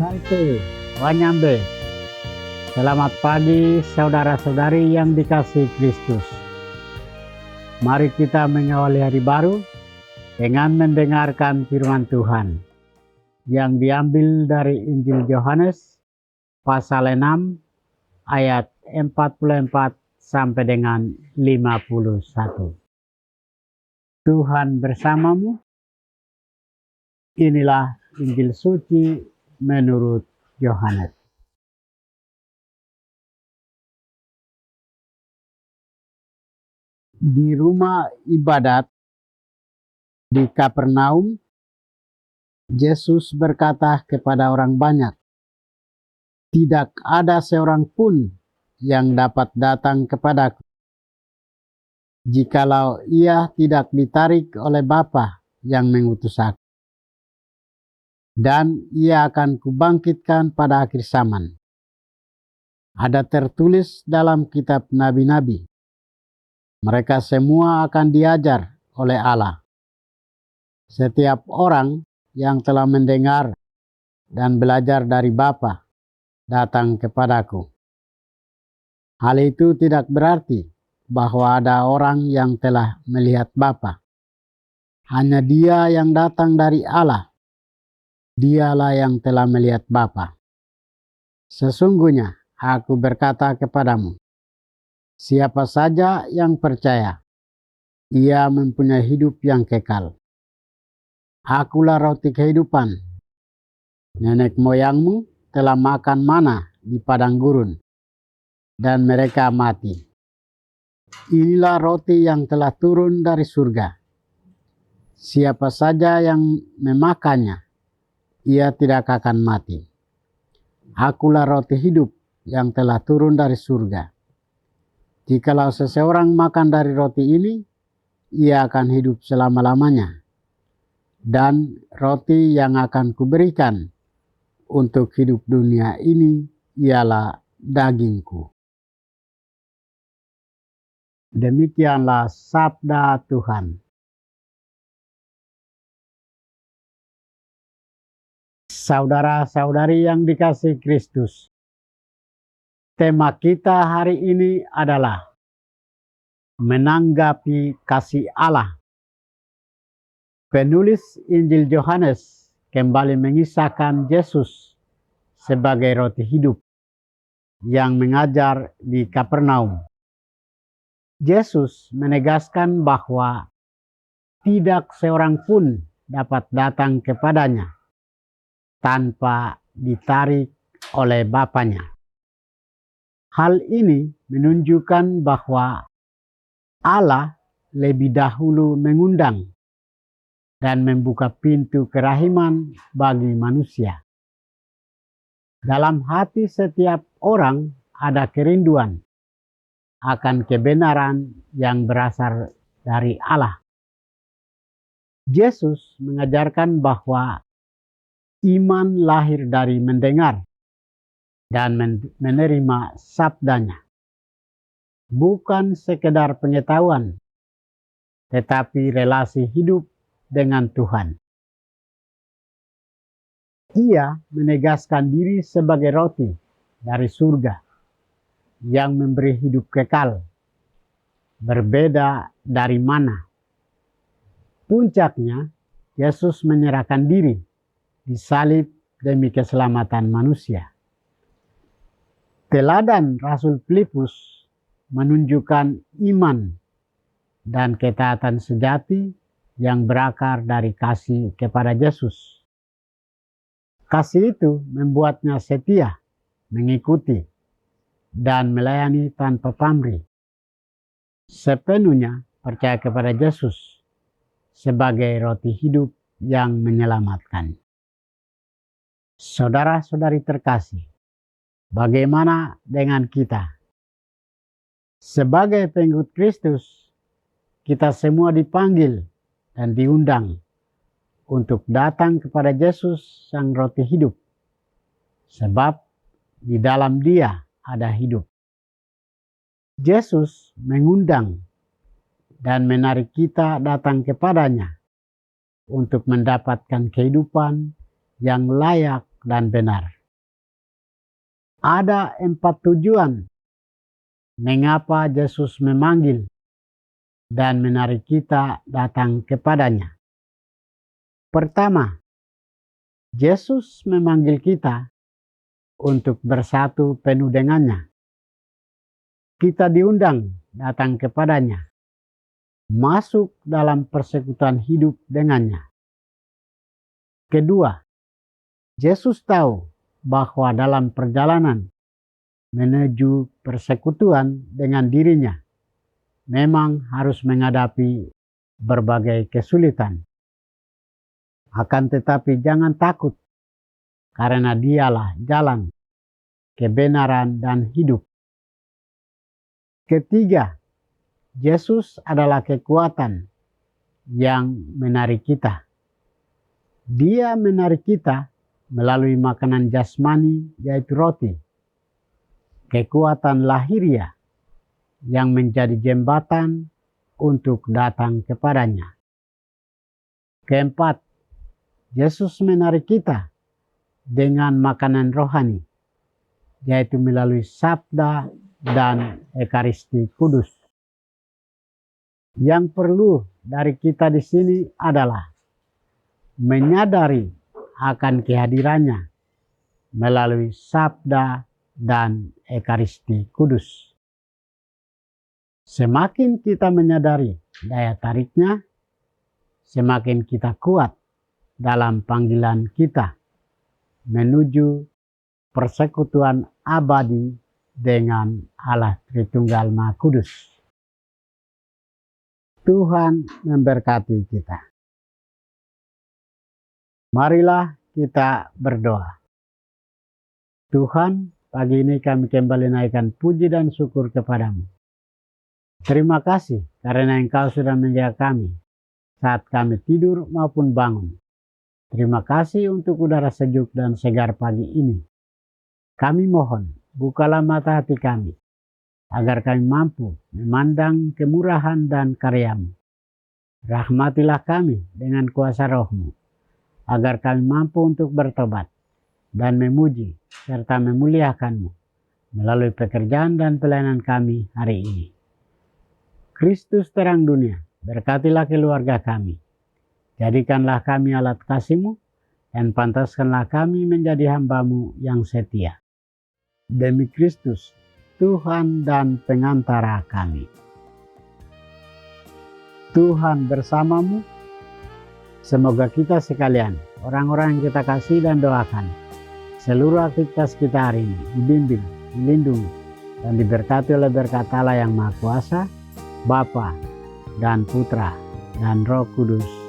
Salte, Wanyambe. Selamat pagi saudara-saudari yang dikasihi Kristus. Mari kita mengawali hari baru dengan mendengarkan firman Tuhan yang diambil dari Injil Yohanes pasal 6 ayat 44 sampai dengan 51. Tuhan bersamamu. Inilah Injil suci menurut Yohanes. Di rumah ibadat di Kapernaum, Yesus berkata kepada orang banyak, "Tidak ada seorang pun yang dapat datang kepadaku, jikalau ia tidak ditarik oleh Bapa yang mengutus aku. Dan ia akan kubangkitkan pada akhir zaman." Ada tertulis dalam kitab nabi-nabi, mereka semua akan diajar oleh Allah. Setiap orang yang telah mendengar dan belajar dari Bapa datang kepadaku. Hal itu tidak berarti bahwa ada orang yang telah melihat Bapa. Hanya Dia yang datang dari Allah. Dialah yang telah melihat Bapa. Sesungguhnya aku berkata kepadamu, siapa saja yang percaya, ia mempunyai hidup yang kekal. Akulah roti kehidupan. Nenek moyangmu telah makan mana di padang gurun, dan mereka mati. Inilah roti yang telah turun dari surga. Siapa saja yang memakannya, ia tidak akan mati. Akulah roti hidup yang telah turun dari surga. Jikalau seseorang makan dari roti ini, ia akan hidup selama-lamanya. Dan roti yang akan kuberikan untuk hidup dunia ini ialah dagingku. Demikianlah sabda Tuhan. Saudara-saudari yang dikasihi Kristus, tema kita hari ini adalah menanggapi kasih Allah. Penulis Injil Yohanes kembali mengisahkan Yesus sebagai roti hidup yang mengajar di Kapernaum. Yesus menegaskan bahwa tidak seorang pun dapat datang kepadanya tanpa ditarik oleh Bapanya. Hal ini menunjukkan bahwa Allah lebih dahulu mengundang dan membuka pintu kerahiman bagi manusia. Dalam hati setiap orang ada kerinduan akan kebenaran yang berasal dari Allah. Yesus mengajarkan bahwa iman lahir dari mendengar dan menerima sabdanya. Bukan sekedar pengetahuan, tetapi relasi hidup dengan Tuhan. Ia menegaskan diri sebagai roti dari surga yang memberi hidup kekal, berbeda dari mana. Puncaknya, Yesus menyerahkan diri disalib demi keselamatan manusia. Teladan Rasul Filipus menunjukkan iman dan ketaatan sejati yang berakar dari kasih kepada Yesus. Kasih itu membuatnya setia, mengikuti, dan melayani tanpa pamrih. Sepenuhnya percaya kepada Yesus sebagai roti hidup yang menyelamatkan. Saudara-saudari terkasih, bagaimana dengan kita? Sebagai pengikut Kristus, kita semua dipanggil dan diundang untuk datang kepada Yesus sang roti hidup. Sebab di dalam Dia ada hidup. Yesus mengundang dan menarik kita datang kepadanya untuk mendapatkan kehidupan yang layak dan benar. Ada 4 tujuan mengapa Yesus memanggil dan menarik kita datang kepadanya. Pertama, Yesus memanggil kita untuk bersatu penuh dengannya. Kita diundang datang kepadanya, masuk dalam persekutuan hidup dengannya. Kedua, Yesus tahu bahwa dalam perjalanan menuju persekutuan dengan dirinya memang harus menghadapi berbagai kesulitan. Akan tetapi jangan takut, karena Dialah jalan, kebenaran, dan hidup. Ketiga, Yesus adalah kekuatan yang menarik kita. Dia menarik kita melalui makanan jasmani, yaitu roti. Kekuatan lahiriah yang menjadi jembatan untuk datang kepadanya. Keempat, Yesus menarik kita dengan makanan rohani, yaitu melalui sabda dan Ekaristi Kudus. Yang perlu dari kita di sini adalah menyadari akan kehadirannya melalui sabda dan Ekaristi Kudus. Semakin kita menyadari daya tariknya, semakin kita kuat dalam panggilan kita menuju persekutuan abadi dengan Allah Tritunggal Maha Kudus. Tuhan memberkati kita. Marilah kita berdoa. Tuhan, pagi ini kami kembali naikkan puji dan syukur kepadamu. Terima kasih karena Engkau sudah menjaga kami saat kami tidur maupun bangun. Terima kasih untuk udara sejuk dan segar pagi ini. Kami mohon, bukalah mata hati kami, agar kami mampu memandang kemurahan dan karya-Mu. Rahmatilah kami dengan kuasa Roh-Mu, agar kami mampu untuk bertobat dan memuji serta memuliakan-Mu melalui pekerjaan dan pelayanan kami hari ini. Kristus terang dunia, berkatilah keluarga kami. Jadikanlah kami alat kasih-Mu, dan pantaskanlah kami menjadi hamba-Mu yang setia. Demi Kristus, Tuhan dan pengantara kami. Tuhan bersamamu. Semoga kita sekalian, orang-orang yang kita kasih dan doakan, seluruh aktivitas kita hari ini dibimbing, dilindungi, dan diberkati oleh berkat Allah yang Maha Kuasa, Bapa dan Putra dan Roh Kudus.